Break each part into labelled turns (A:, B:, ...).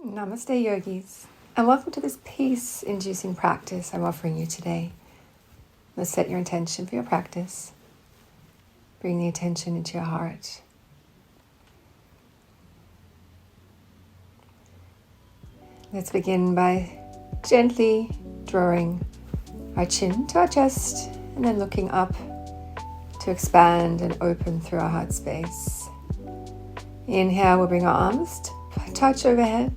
A: Namaste, yogis, and welcome to this peace-inducing practice I'm offering you today. Let's set your intention for your practice. Bring the attention into your heart. Let's begin by gently drawing our chin to our chest and then looking up to expand and open through our heart space. Inhale, we'll bring our arms to touch overhead.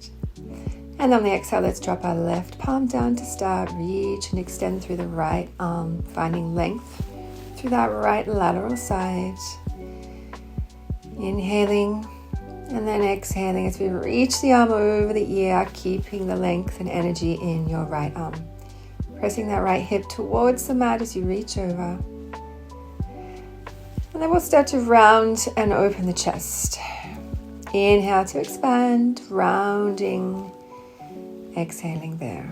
A: And on the exhale, let's drop our left palm down to start. Reach and extend through the right arm, finding length through that right lateral side. Inhaling and then exhaling as we reach the arm over the ear, keeping the length and energy in your right arm. Pressing that right hip towards the mat as you reach over. And then we'll start to round and open the chest. Inhale to expand, rounding. Exhaling there.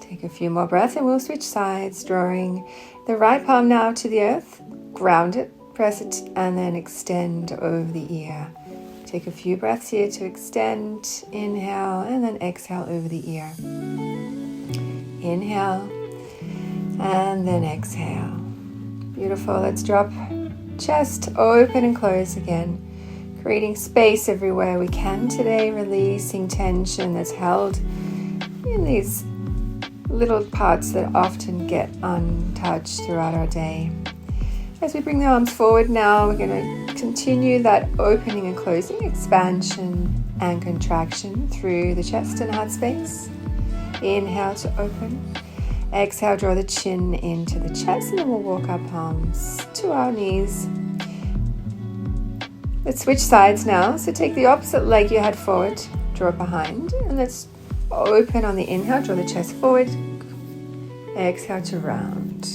A: Take a few more breaths and we'll switch sides, drawing the right palm now to the earth. Ground it, press it, and then extend over the ear. Take a few breaths here to extend. Inhale and then exhale over the ear. Inhale and then exhale. Beautiful. Let's drop chest open and close again. Creating space everywhere we can today, releasing tension that's held in these little parts that often get untouched throughout our day. As we bring the arms forward now, we're going to continue that opening and closing, expansion and contraction through the chest and heart space. Inhale to open. Exhale, draw the chin into the chest, and then we'll walk our palms to our knees. Let's switch sides now. So take the opposite leg you had forward, draw it behind, and let's open on the inhale, draw the chest forward. Exhale to round.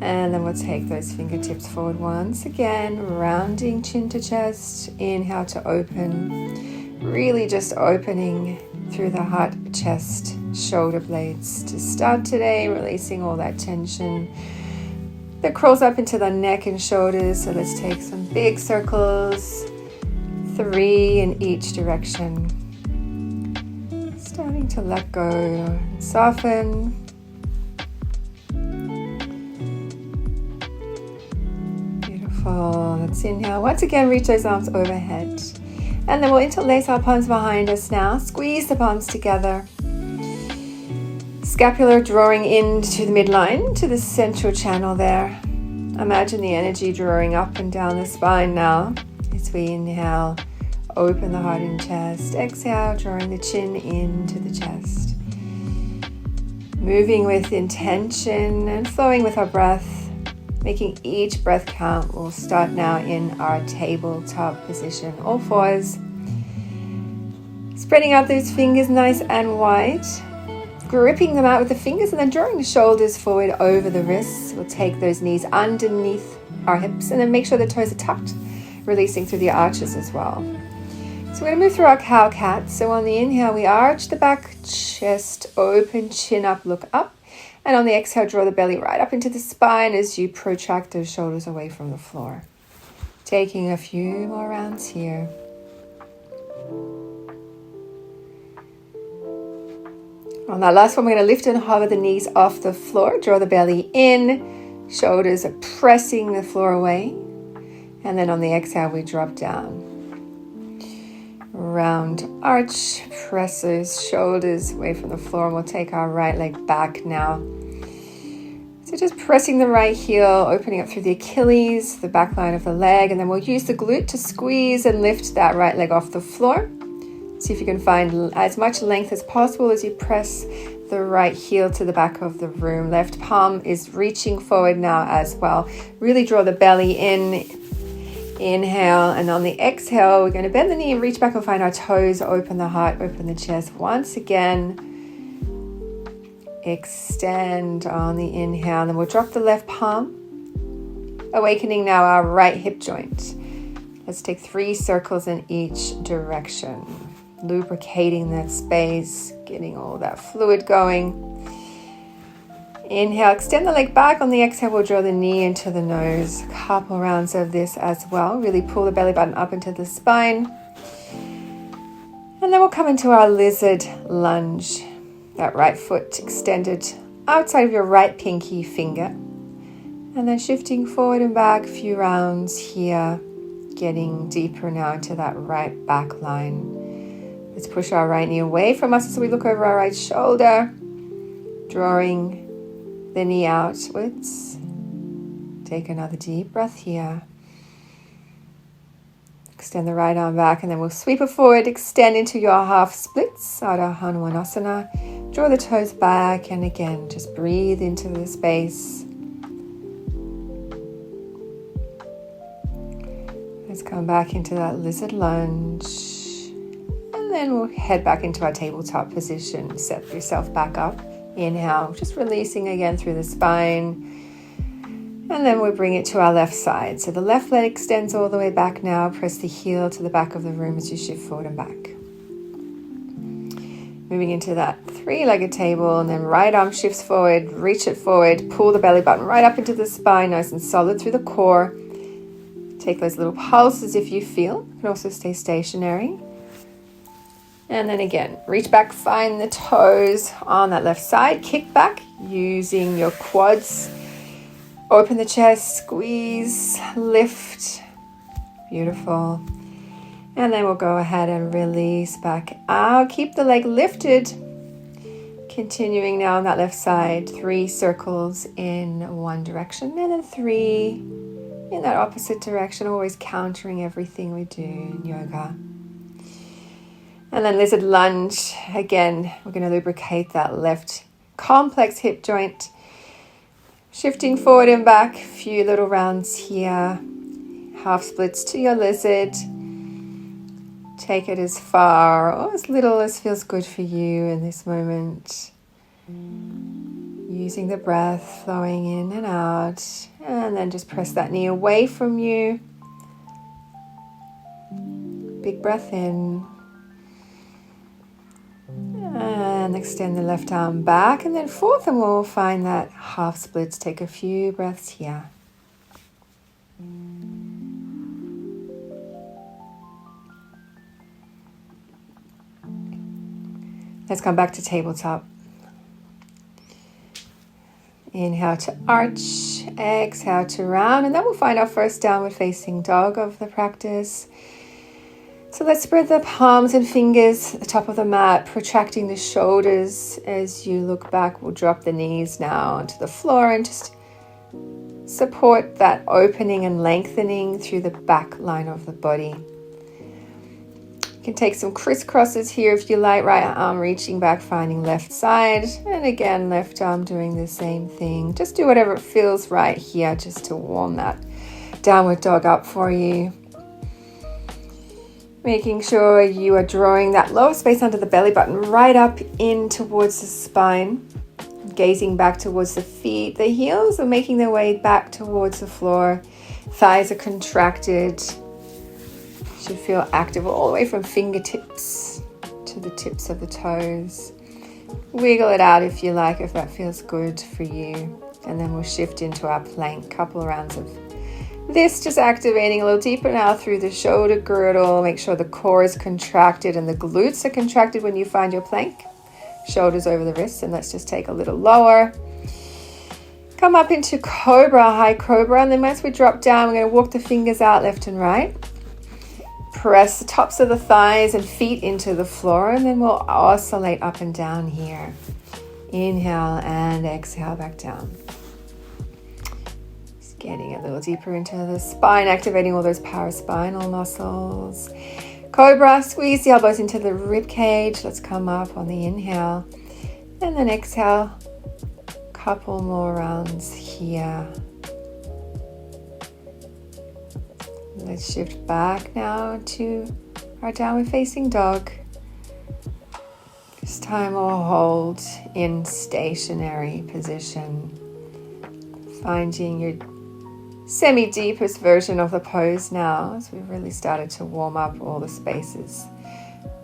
A: And then we'll take those fingertips forward once again, rounding chin to chest. Inhale to open. Really just opening through the heart, chest, shoulder blades to start today, releasing all that tension that crawls up into the neck and shoulders. So let's take some big circles, 3 in each direction. Starting to let go and soften. Beautiful. Let's inhale. Once again, reach those arms overhead. And then we'll interlace our palms behind us now. Squeeze the palms together. Scapula drawing into the midline, to the central channel there. Imagine the energy drawing up and down the spine now. As we inhale, open the heart and chest. Exhale, drawing the chin into the chest. Moving with intention and flowing with our breath, making each breath count. We'll start now in our tabletop position, all fours. Spreading out those fingers nice and wide. Gripping them out with the fingers and then drawing the shoulders forward over the wrists. We'll take those knees underneath our hips and then make sure the toes are tucked, releasing through the arches as well. So we're going to move through our cow-cat. So on the inhale, we arch the back, chest open, chin up, look up. And on the exhale, draw the belly right up into the spine as you protract those shoulders away from the floor. Taking a few more rounds here. On that last one, we're going to lift and hover the knees off the floor. Draw the belly in. Shoulders are pressing the floor away. And then on the exhale, we drop down. Round arch, press those shoulders away from the floor, and we'll take our right leg back now. So just pressing the right heel, opening up through the Achilles, the back line of the leg, and then we'll use the glute to squeeze and lift that right leg off the floor. See if you can find as much length as possible as you press the right heel to the back of the room. Left palm is reaching forward now as well. Really draw the belly in. Inhale, and on the exhale, we're going to bend the knee and reach back and find our toes. Open the heart, open the chest. Once again, extend on the inhale, and then we'll drop the left palm. Awakening now our right hip joint. Let's take 3 circles in each direction. Lubricating that space, getting all that fluid going. Inhale, extend the leg back. On the exhale, we'll draw the knee into the nose. A couple rounds of this as well. Really pull the belly button up into the spine. And then we'll come into our lizard lunge. That right foot extended outside of your right pinky finger. And then shifting forward and back a few rounds here. Getting deeper now into that right back line. Let's push our right knee away from us as we look over our right shoulder. Drawing the knee outwards. Take another deep breath here. Extend the right arm back and then we'll sweep it forward. Extend into your half splits, Ardha Hanumanasana. Draw the toes back and again, just breathe into the space. Let's come back into that lizard lunge. And then we'll head back into our tabletop position. Set yourself back up. Inhale, just releasing again through the spine. And then we'll bring it to our left side. So the left leg extends all the way back now. Press the heel to the back of the room as you shift forward and back. Moving into that three-legged table, and then right arm shifts forward, reach it forward, pull the belly button right up into the spine, nice and solid through the core. Take those little pulses if you feel. You can also stay stationary. And then again, reach back, find the toes on that left side, kick back using your quads. Open the chest, squeeze, lift. Beautiful. And then we'll go ahead and release back out. Keep the leg lifted. Continuing now on that left side, 3 circles in one direction and then 3 in that opposite direction, always countering everything we do in yoga. And then lizard lunge. Again, we're going to lubricate that left complex hip joint. Shifting forward and back, a few little rounds here. Half splits to your lizard. Take it as far or as little as feels good for you in this moment. Using the breath, flowing in and out. And then just press that knee away from you. Big breath in. And extend the left arm back. And then fourth, and we'll find that half splits. Take a few breaths here. Let's come back to tabletop. Inhale to arch, exhale to round, and then we'll find our first downward facing dog of the practice. So let's spread the palms and fingers at the top of the mat, protracting the shoulders as you look back. We'll drop the knees now onto the floor and just support that opening and lengthening through the back line of the body. You can take some crisscrosses here if you like. Right arm reaching back, finding left side. And again, left arm doing the same thing. Just do whatever feels right here just to warm that downward dog up for you. Making sure you are drawing that lower space under the belly button right up in towards the spine. Gazing back towards the feet. The heels are making their way back towards the floor. Thighs are contracted. Should feel active all the way from fingertips to the tips of the toes. Wiggle it out if you like, if that feels good for you. And then we'll shift into our plank. Couple of rounds of this, just activating a little deeper now through the shoulder girdle. Make sure the core is contracted and the glutes are contracted when you find your plank. Shoulders over the wrists, and let's just take a little lower. Come up into cobra, high cobra, and then once we drop down, we're going to walk the fingers out left and right. Press the tops of the thighs and feet into the floor, and then we'll oscillate up and down here. Inhale and exhale back down. Just getting a little deeper into the spine, activating all those paraspinal muscles. Cobra, squeeze the elbows into the rib cage. Let's come up on the inhale. And then exhale. Couple more rounds here. Let's shift back now to our downward facing dog. This time we'll hold in stationary position. Finding your semi-deepest version of the pose now, as we've really started to warm up all the spaces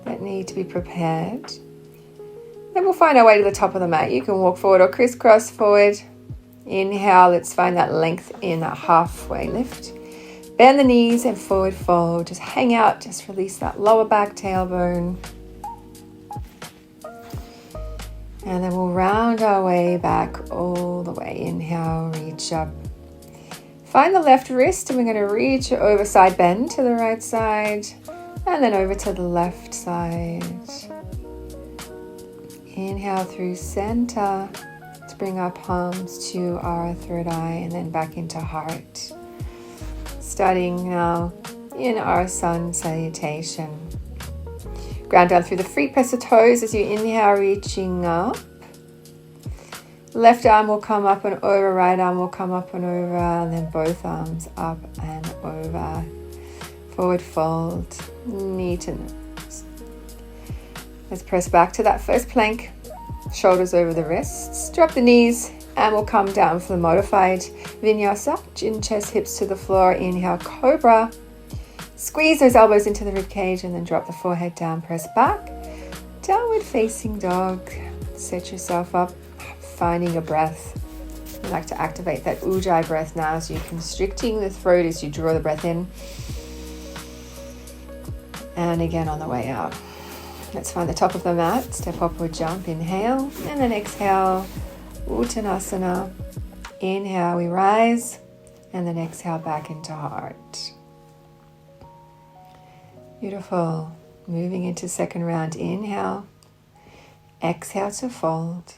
A: that need to be prepared. Then we'll find our way to the top of the mat. You can walk forward or crisscross forward. Inhale, let's find that length in that halfway lift. Bend the knees and forward fold. Just hang out, just release that lower back tailbone. And then we'll round our way back all the way. Inhale, reach up. Find the left wrist and we're going to reach over, side bend to the right side and then over to the left side. Inhale through center to bring our palms to our third eye and then back into heart. Starting now in our sun salutation. Ground down through the feet, press the toes as you inhale, reaching up. Left arm will come up and over, right arm will come up and over, and then both arms up and over. Forward fold, knee to nose. Let's press back to that first plank, shoulders over the wrists. Drop the knees and we'll come down for the modified vinyasa. Chin, chest, hips to the floor. Inhale, cobra. Squeeze those elbows into the rib cage and then drop the forehead down, press back. Downward facing dog. Set yourself up. Finding a breath. I like to activate that ujjayi breath now, so you're constricting the throat as you draw the breath in. And again on the way out. Let's find the top of the mat. Step upward jump. Inhale. And then exhale. Uttanasana. Inhale, we rise. And then exhale back into heart. Beautiful. Moving into second round. Inhale. Exhale to fold.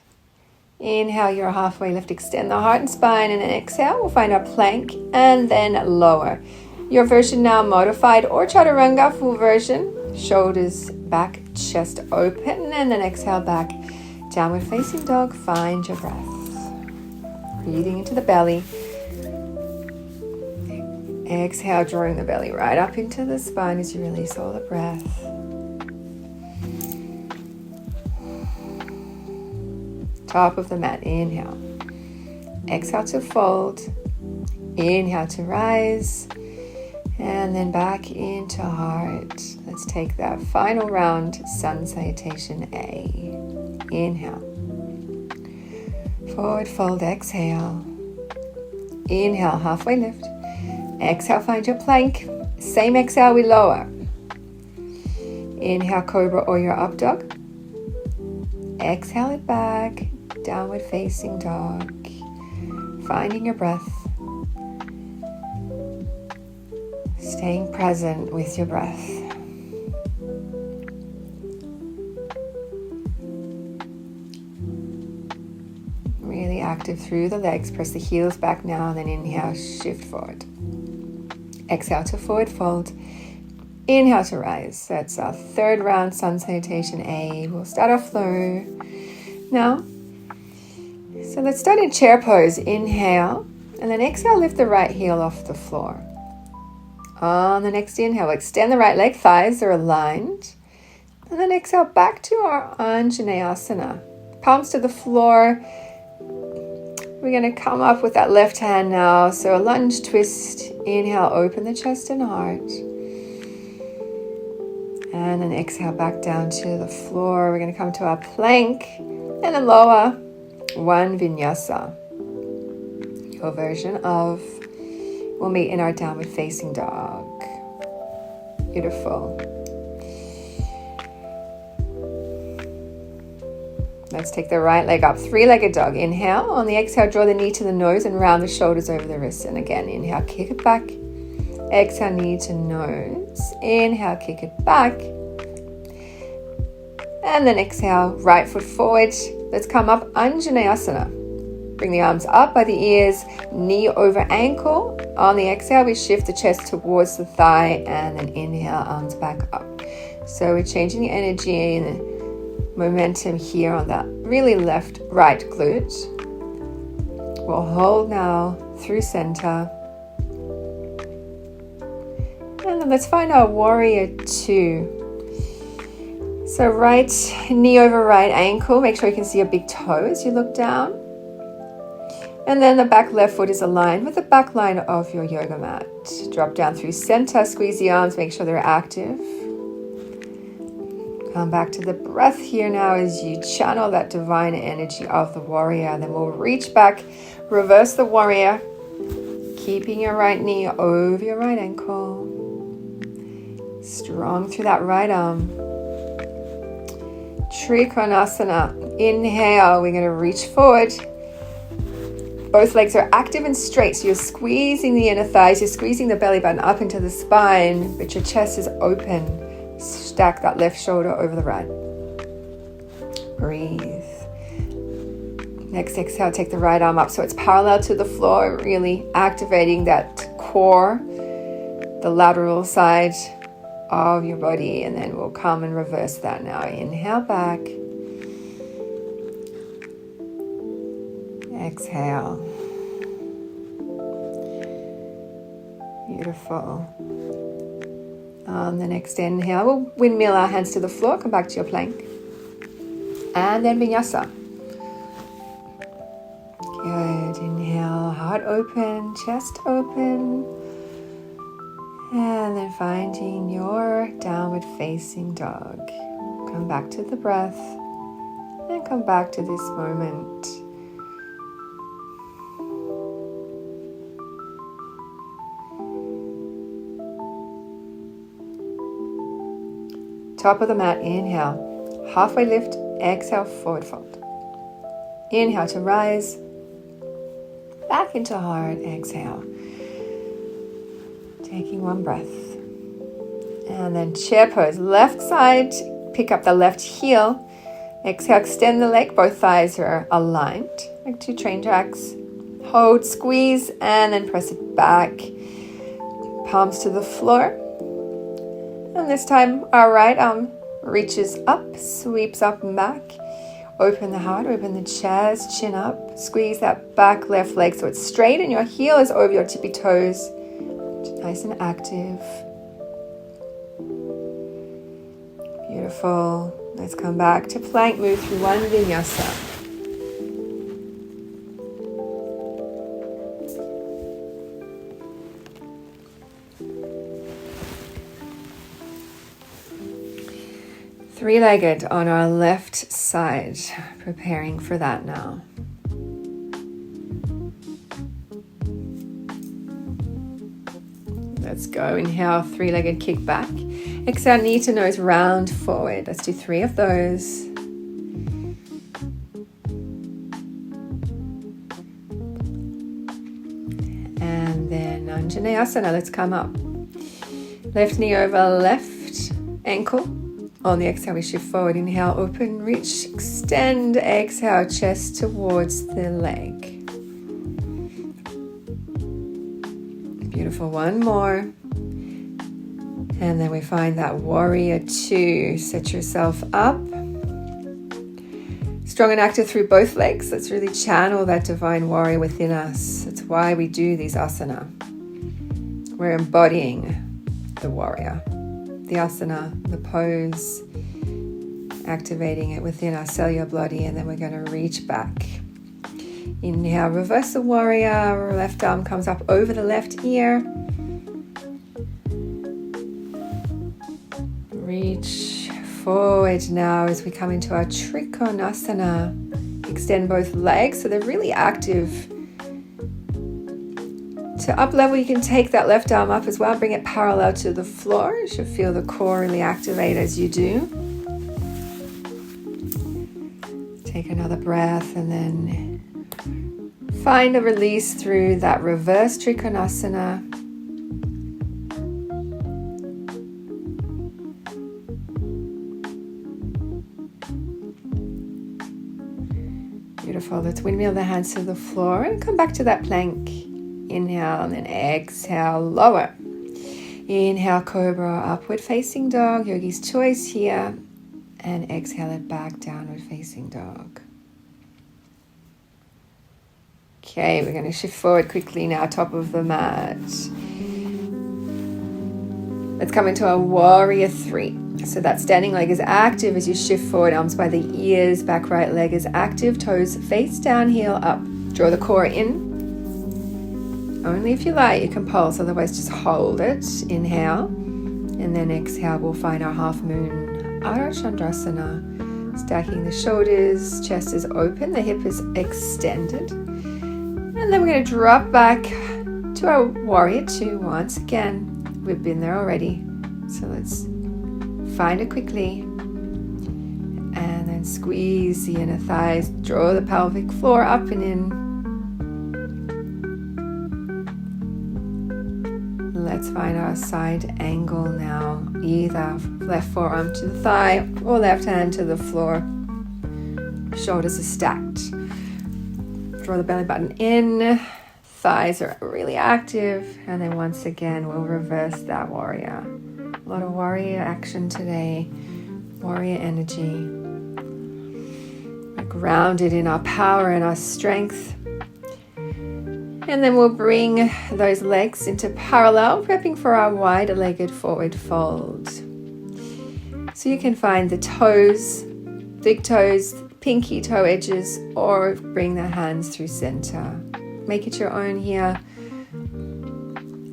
A: Inhale, your halfway lift, extend the heart and spine, and then exhale, we'll find our plank and then lower. Your version now modified or chaturanga, full version. Shoulders back, chest open, and then exhale back. Downward facing dog, find your breath. Breathing into the belly. Exhale, drawing the belly right up into the spine as you release all the breath. Top of the mat, inhale. Exhale to fold. Inhale to rise. And then back into heart. Let's take that final round, sun salutation A. Inhale. Forward fold, exhale. Inhale, halfway lift. Exhale, find your plank. Same exhale, we lower. Inhale, cobra or your up dog. Exhale it back. Downward facing dog. Finding your breath. Staying present with your breath. Really active through the legs. Press the heels back now and then inhale, shift forward. Exhale to forward fold. Inhale to rise. That's our third round, sun salutation A. We'll start off low. Now, so let's start in chair pose. Inhale, and then exhale, lift the right heel off the floor. On the next inhale, extend the right leg, thighs are aligned. And then exhale back to our Anjaneyasana. Palms to the floor. We're going to come up with that left hand now. So a lunge twist. Inhale, open the chest and heart. And then exhale back down to the floor. We're going to come to our plank. And then lower. One vinyasa. Your version of we'll meet in our downward facing dog. Beautiful. Let's take the right leg up. Three-legged dog. Inhale. On the exhale, draw the knee to the nose and round the shoulders over the wrists. And again, inhale, kick it back. Exhale, knee to nose. Inhale, kick it back. And then exhale, right foot forward. Let's come up, Anjaneyasana. Bring the arms up by the ears, knee over ankle. On the exhale, we shift the chest towards the thigh and then inhale, arms back up. So we're changing the energy and the momentum here on that really right glute. We'll hold now through center. And then let's find our warrior two. So right knee over right ankle. Make sure you can see your big toe as you look down. And then the back left foot is aligned with the back line of your yoga mat. Drop down through center. Squeeze the arms. Make sure they're active. Come back to the breath here now as you channel that divine energy of the warrior. And then we'll reach back. Reverse the warrior. Keeping your right knee over your right ankle. Strong through that right arm. Trikonasana. Inhale, we're going to reach forward. Both legs are active and straight, so you're squeezing the inner thighs, you're squeezing the belly button up into the spine, but your chest is open. Stack that left shoulder over the right. Breathe. Next exhale, take the right arm up so it's parallel to the floor, really activating that core, the lateral side of your body, and then we'll come and reverse that now. Inhale back. Exhale. Beautiful. On the next inhale, we'll windmill our hands to the floor, come back to your plank. And then vinyasa. Good. Inhale, heart open, chest open. And then finding your downward facing dog. Come back to the breath and come back to this moment. Top of the mat, inhale. Halfway lift, exhale, forward fold. Inhale to rise. Back into heart, exhale. Taking one breath. And then chair pose. Left side, pick up the left heel. Exhale, extend the leg. Both thighs are aligned, like two train tracks. Hold, squeeze, and then press it back. Palms to the floor. And this time, our right arm reaches up, sweeps up and back. Open the heart, open the chest, chin up. Squeeze that back left leg so it's straight and your heel is over your tippy toes. Nice and active. Beautiful. Let's come back to plank, move through one vinyasa. Three-legged on our left side, preparing for that now. Let's go. Inhale, three-legged kick back. Exhale, knee to nose, round forward. Let's do 3 of those. And then Anjaneyasana, let's come up. Left knee over left ankle. On the exhale, we shift forward. Inhale, open, reach, extend. Exhale, chest towards the leg. Beautiful. One more. And then we find that warrior 2. Set yourself up. Strong and active through both legs. Let's really channel that divine warrior within us. That's why we do these asana. We're embodying the warrior. The asana, the pose, activating it within our cellular body, and then we're going to reach back. Inhale, reverse the warrior, left arm comes up over the left ear. Reach forward now as we come into our Trikonasana. Extend both legs so they're really active. To up level, you can take that left arm up as well, bring it parallel to the floor. You should feel the core really activate as you do. Take another breath and then find a release through that reverse Trikonasana. Beautiful. Let's windmill the hands to the floor and come back to that plank. Inhale and then exhale, lower. Inhale, cobra, upward facing dog, yogi's choice here. And exhale it back, downward facing dog. Okay, we're going to shift forward quickly now, top of the mat. Let's come into a warrior 3. So that standing leg is active as you shift forward, arms by the ears, back right leg is active, toes face down, heel up. Draw the core in. Only if you like, you can pulse, otherwise just hold it. Inhale, and then exhale, we'll find our half moon Ardha Chandrasana. Stacking the shoulders, chest is open, the hip is extended. And then we're going to drop back to our warrior 2 once again. We've been there already, so let's find it quickly. And then squeeze the inner thighs, draw the pelvic floor up and in. Let's find our side angle now. Either left forearm to the thigh or left hand to the floor. Shoulders are stacked. Draw the belly button in. Thighs are really active. And then once again, we'll reverse that warrior. A lot of warrior action today. Warrior energy. We're grounded in our power and our strength. And then we'll bring those legs into parallel, prepping for our wide-legged forward fold. So you can find the toes, big toes, pinky toe edges, or bring the hands through center. Make it your own here.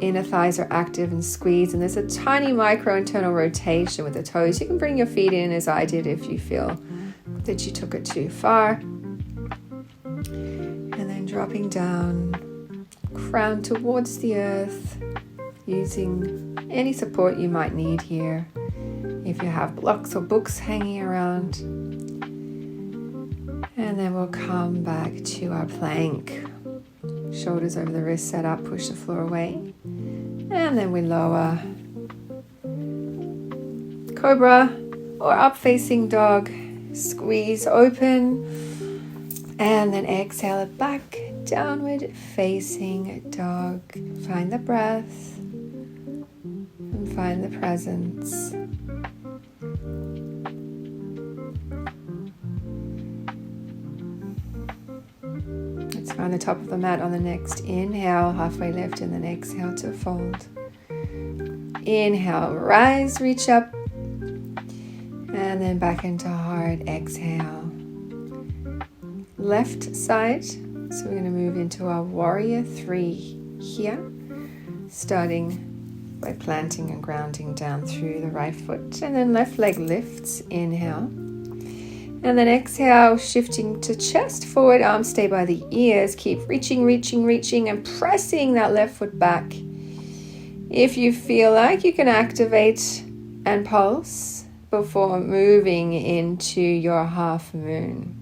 A: Inner thighs are active and squeeze, and there's a tiny micro internal rotation with the toes. You can bring your feet in as I did if you feel that you took it too far. And then dropping down, crown towards the earth, using any support you might need here. If you have blocks or books hanging around. And then we'll come back to our plank. Shoulders over the wrists, set up, push the floor away. And then we lower. Cobra or up facing dog. Squeeze open. And then exhale it back. Downward facing dog. Find the breath. And find the presence. Find the top of the mat on the next inhale, halfway lift, and then exhale to fold. Inhale, rise, reach up, and then back into hard exhale. Left side, so we're going to move into our warrior 3 here, starting by planting and grounding down through the right foot, and then left leg lifts, inhale. And then exhale, shifting to chest forward, arms stay by the ears. Keep reaching, reaching, reaching, and pressing that left foot back. If you feel like you can activate and pulse before moving into your half moon.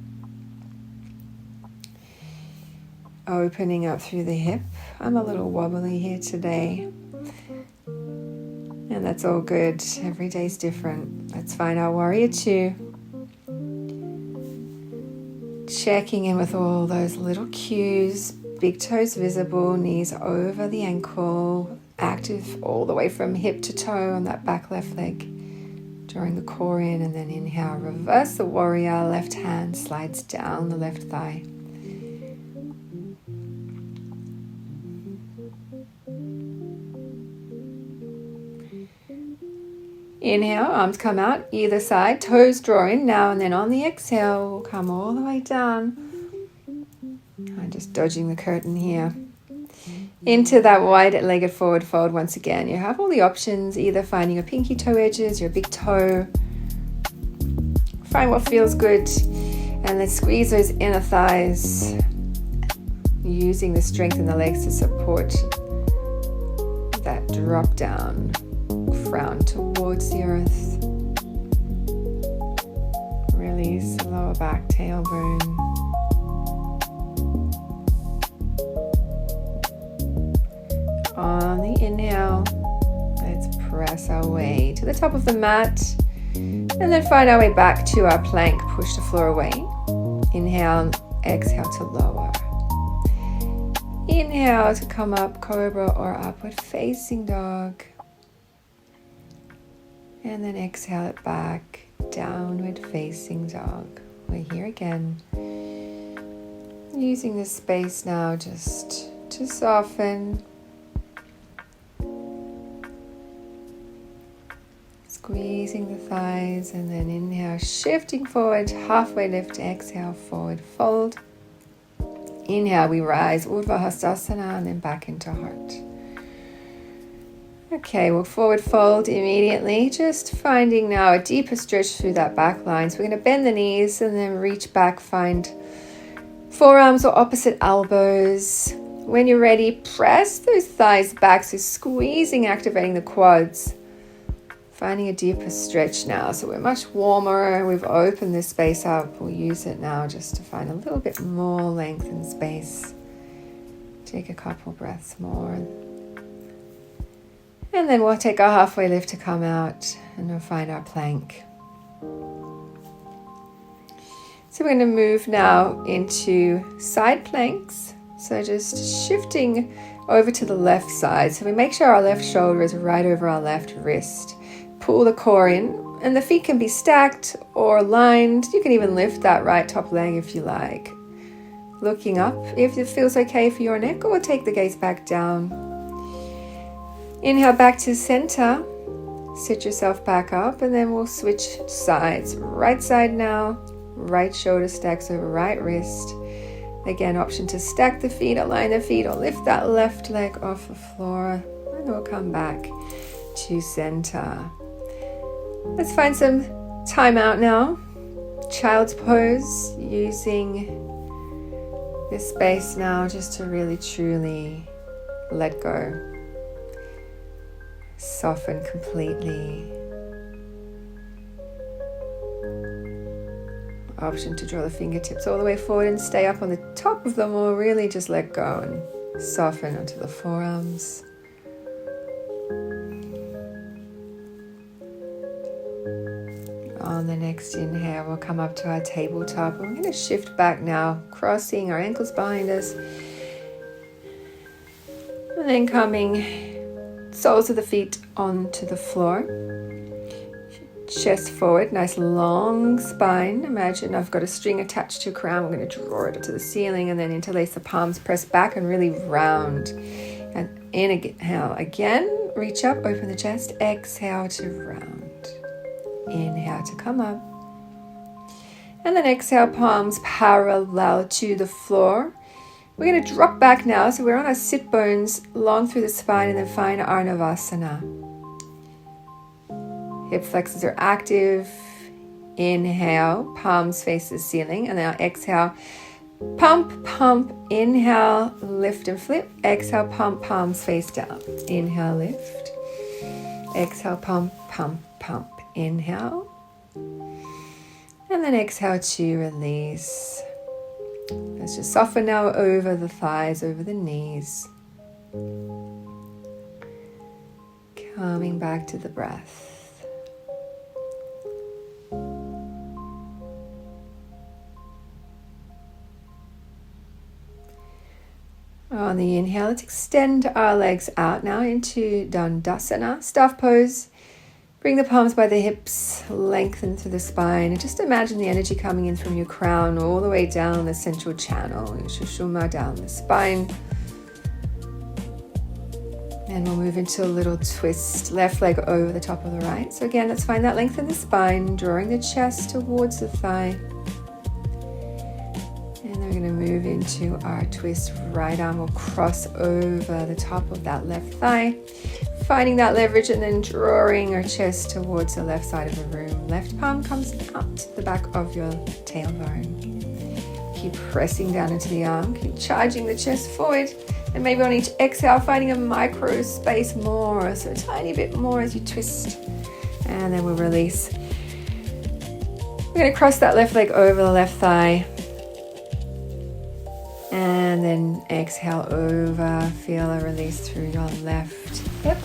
A: Opening up through the hip. I'm a little wobbly here today. And that's all good. Every day's different. Let's find our warrior 2. Checking in with all those little cues, big toes visible, knees over the ankle, active all the way from hip to toe on that back left leg. Drawing the core in, and then inhale, reverse the warrior, left hand slides down the left thigh. Inhale, arms come out either side, toes draw in now, and then on the exhale, we'll come all the way down. I'm just dodging the curtain here. Into that wide-legged forward fold once again. You have all the options, either finding your pinky toe edges, your big toe. Find what feels good, and then squeeze those inner thighs, using the strength in the legs to support that drop down. Crown towards the earth. Release the lower back, tailbone. On the inhale, let's press our way to the top of the mat. And then find our way back to our plank. Push the floor away. Inhale, exhale to lower. Inhale to come up, cobra or upward facing dog. And then exhale it back, downward facing dog. We're here again. Using this space now just to soften. Squeezing the thighs, and then inhale, shifting forward, halfway lift, exhale, forward fold. Inhale, we rise, Urdhva Hastasana, and then back into heart. Okay, we'll forward fold immediately, just finding now a deeper stretch through that back line. So we're going to bend the knees and then reach back, find forearms or opposite elbows. When you're ready, press those thighs back, so squeezing, activating the quads. Finding a deeper stretch now. So we're much warmer. We've opened this space up. We'll use it now just to find a little bit more length and space. Take a couple breaths more. And then we'll take our halfway lift to come out and we'll find our plank. So we're going to move now into side planks. So just shifting over to the left side. So we make sure our left shoulder is right over our left wrist. Pull the core in, and the feet can be stacked or aligned. You can even lift that right top leg if you like. Looking up if it feels okay for your neck, or take the gaze back down. Inhale back to center. Sit yourself back up, and then we'll switch sides. Right side now. Right shoulder stacks over right wrist. Again, option to stack the feet, align the feet, or lift that left leg off the floor. And we'll come back to center. Let's find some time out now. Child's pose, using this space now just to really truly let go. Soften completely. Option to draw the fingertips all the way forward and stay up on the top of them, or really just let go and soften onto the forearms. On the next inhale, we'll come up to our tabletop. We're going to shift back now, crossing our ankles behind us. And then coming soles of the feet onto the floor. Chest forward, nice long spine. Imagine I've got a string attached to your crown. We're going to draw it to the ceiling and then interlace the palms, press back and really round. And inhale again, reach up, open the chest. Exhale to round. Inhale to come up. And then exhale, palms parallel to the floor. We're going to drop back now. So we're on our sit bones, long through the spine, and then find Arnavasana. Hip flexors are active. Inhale, palms face the ceiling. And now exhale, pump, pump. Inhale, lift and flip. Exhale, pump, palms face down. Inhale, lift. Exhale, pump, pump, pump. Inhale. And then exhale to release. Let's just soften now over the thighs, over the knees. Coming back to the breath. On the inhale, let's extend our legs out now into Dandasana, staff pose. Bring the palms by the hips, lengthen through the spine, and just imagine the energy coming in from your crown all the way down the central channel, your Shushuma down the spine. And we'll move into a little twist, left leg over the top of the right. So again, let's find that length in the spine, drawing the chest towards the thigh. And then we're going to move into our twist. Right arm will cross over the top of that left thigh. Finding that leverage and then drawing our chest towards the left side of the room. Left palm comes out to the back of your tailbone. Keep pressing down into the arm. Keep charging the chest forward. And maybe on each exhale, finding a micro space more. So a tiny bit more as you twist. And then we'll release. We're going to cross that left leg over the left thigh. And then exhale over. Feel a release through your left hip.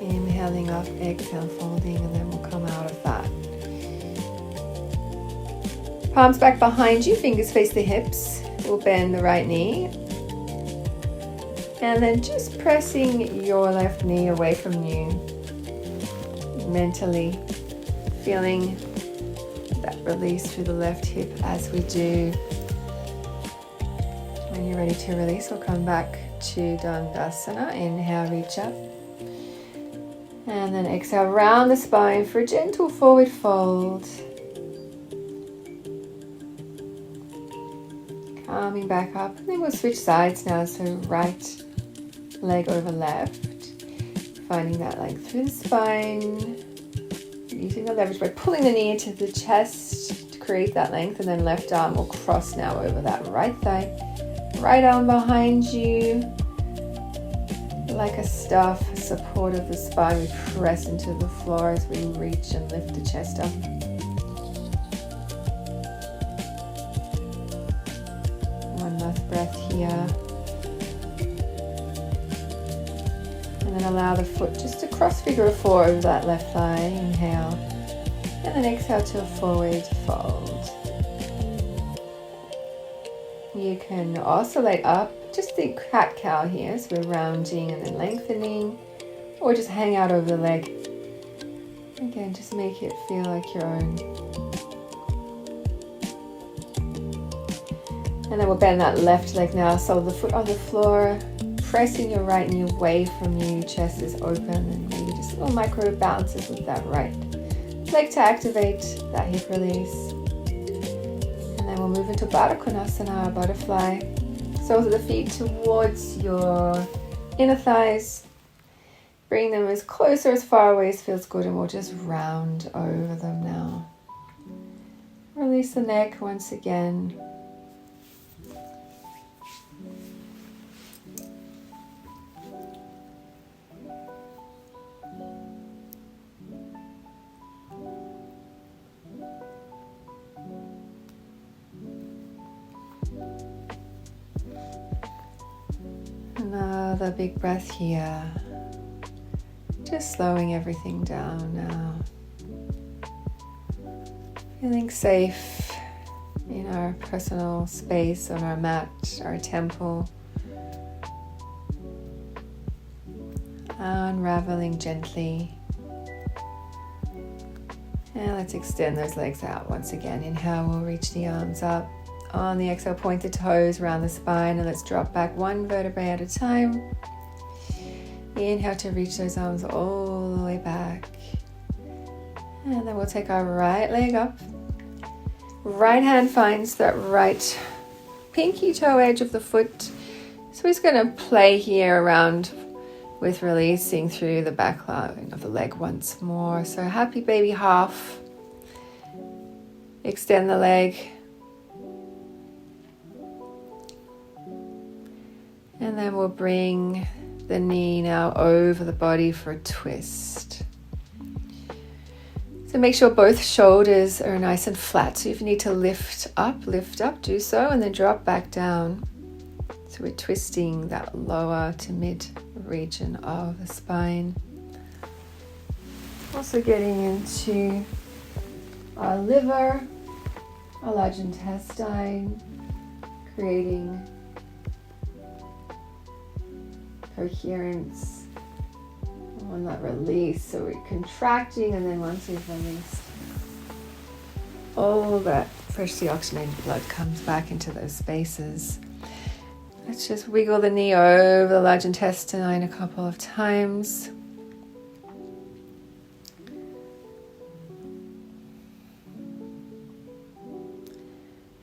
A: Inhaling up, exhale, folding, and then we'll come out of that. Palms back behind you, fingers face the hips. We'll bend the right knee. And then just pressing your left knee away from you. Mentally feeling that release through the left hip as we do. When you're ready to release, we'll come back to Dandasana. Inhale, reach up. And then exhale, round the spine for a gentle forward fold. Coming back up. And then we'll switch sides now. So right leg over left. Finding that length through the spine. Using the leverage by pulling the knee into the chest to create that length. And then left arm will cross now over that right thigh. Right arm behind you. Like a staff support of the spine, we press into the floor as we reach and lift the chest up. One last breath here. And then allow the foot just to cross figure of four over that left thigh. Inhale. And then exhale to a forward fold. You can oscillate up. Just think cat-cow here, so we're rounding and then lengthening, or just hang out over the leg. Again, just make it feel like your own. And then we'll bend that left leg now, so the foot on the floor, pressing your right knee away from you, chest is open, and maybe just little micro bounces with that right leg to activate that hip release. And then we'll move into Baddha Konasana, butterfly. Soles of the feet towards your inner thighs. Bring them as close or as far away as feels good, and we'll just round over them now. Release the neck once again. Another big breath here. Just slowing everything down now. Feeling safe in our personal space, on our mat, our temple. Unraveling gently. And let's extend those legs out once again. Inhale, we'll reach the arms up. On the exhale, point the toes around the spine, and let's drop back one vertebrae at a time. Inhale to reach those arms all the way back. And then we'll take our right leg up. Right hand finds that right pinky toe edge of the foot. So we're just going to play here around with releasing through the back line of the leg once more. So happy baby half. Extend the leg. And then we'll bring the knee now over the body for a twist. So make sure both shoulders are nice and flat. So if you need to lift up, do so, and then drop back down. So we're twisting that lower to mid region of the spine. Also getting into our liver, our large intestine, creating coherence on that release. So we're contracting, and then once we've released, all that freshly oxygenated blood comes back into those spaces. Let's just wiggle the knee over the large intestine a couple of times.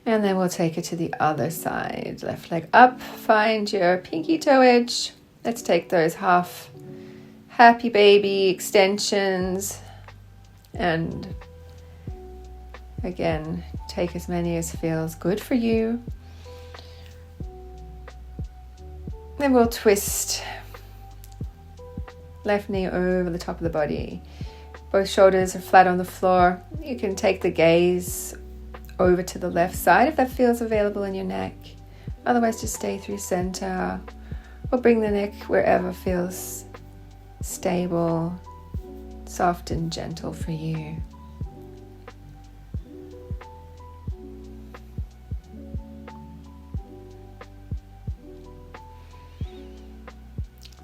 A: And then we'll take it to the other side. Left leg up, find your pinky toe edge. Let's take those half happy baby extensions, and again, take as many as feels good for you. Then we'll twist left knee over the top of the body. Both shoulders are flat on the floor. You can take the gaze over to the left side if that feels available in your neck. Otherwise, just stay through center, or bring the neck wherever feels stable, soft and gentle for you.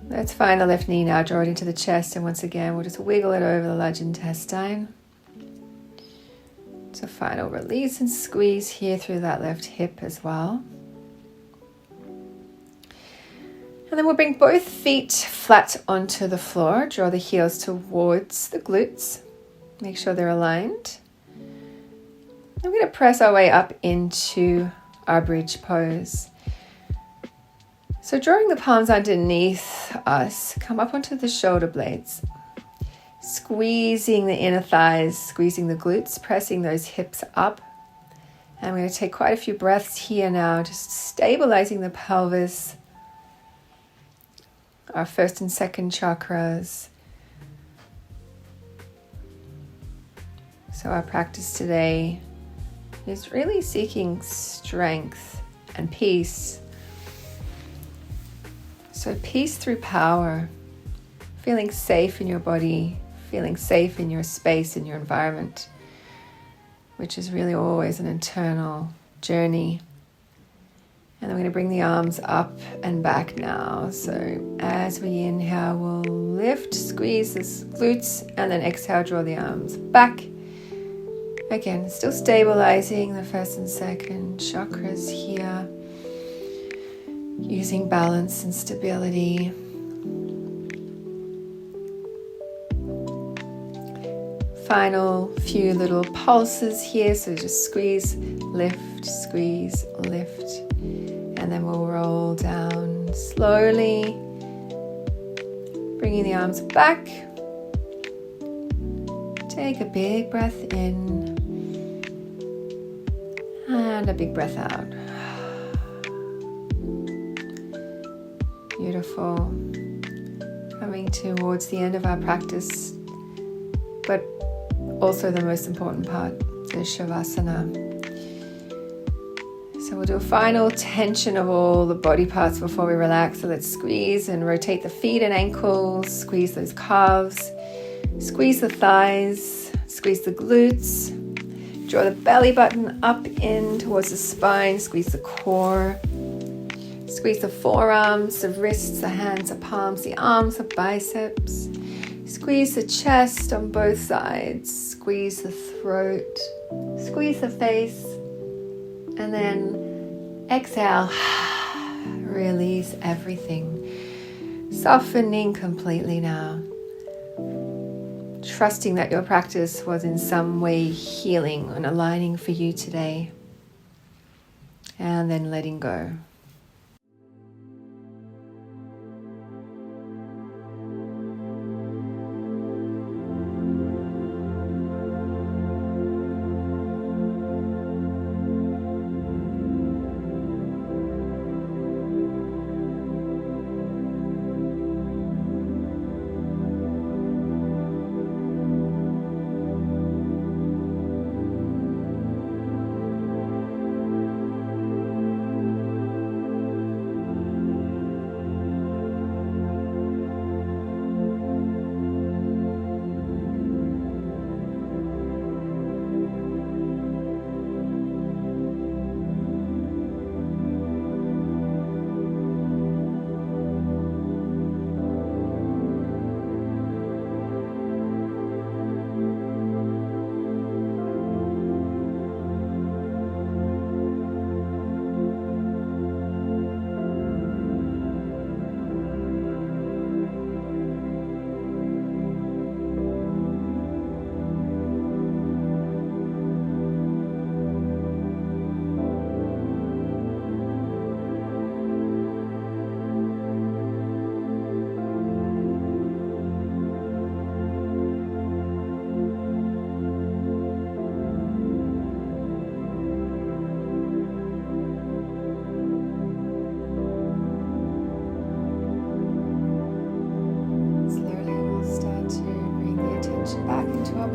A: Let's find the left knee now, draw it into the chest, and once again we'll just wiggle it over the large intestine. So final release and squeeze here through that left hip as well. And then we'll bring both feet flat onto the floor. Draw the heels towards the glutes. Make sure they're aligned. And we're going to press our way up into our bridge pose. So drawing the palms underneath us, come up onto the shoulder blades. Squeezing the inner thighs, squeezing the glutes, pressing those hips up. And we're going to take quite a few breaths here now, just stabilizing the pelvis. our first and second chakras. So our practice today is really seeking strength and peace. So peace through power, feeling safe in your body, feeling safe in your space, in your environment, which is really always an internal journey. And I'm going to bring the arms up and back now. So as we inhale, we'll lift, squeeze the glutes, and then exhale, draw the arms back. Again, still stabilizing the first and second chakras here, using balance and stability. Final few little pulses here, so just squeeze, lift, and then we'll roll down slowly, bringing the arms back. Take a big breath in and a big breath out. Beautiful. Coming towards the end of our practice, but also the most important part, the Shavasana. So we'll do a final tension of all the body parts before we relax. So let's squeeze and rotate the feet and ankles, squeeze those calves, squeeze the thighs, squeeze the glutes, draw the belly button up in towards the spine, squeeze the core, squeeze the forearms, the wrists, the hands, the palms, the arms, the biceps. Squeeze the chest on both sides, squeeze the throat, squeeze the face, and then exhale, release everything, softening completely now. Trusting that your practice was in some way healing and aligning for you today, and then letting go.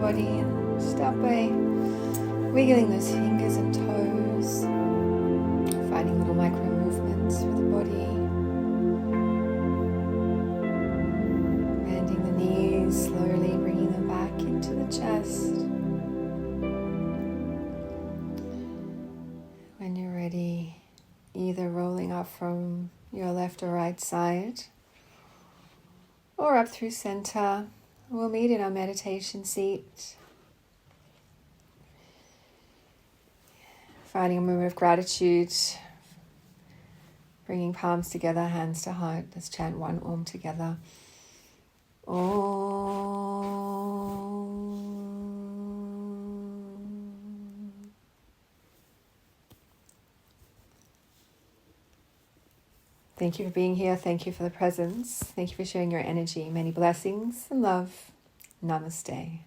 A: Body and start by wiggling those fingers and toes, finding little micro movements through the body, bending the knees, slowly bringing them back into the chest. When you're ready, either rolling up from your left or right side or up through center. We'll meet in our meditation seat, finding a moment of gratitude, bringing palms together, hands to heart. Let's chant one Om together. Om. Thank you for being here. Thank you for the presence. Thank you for sharing your energy. Many blessings and love. Namaste.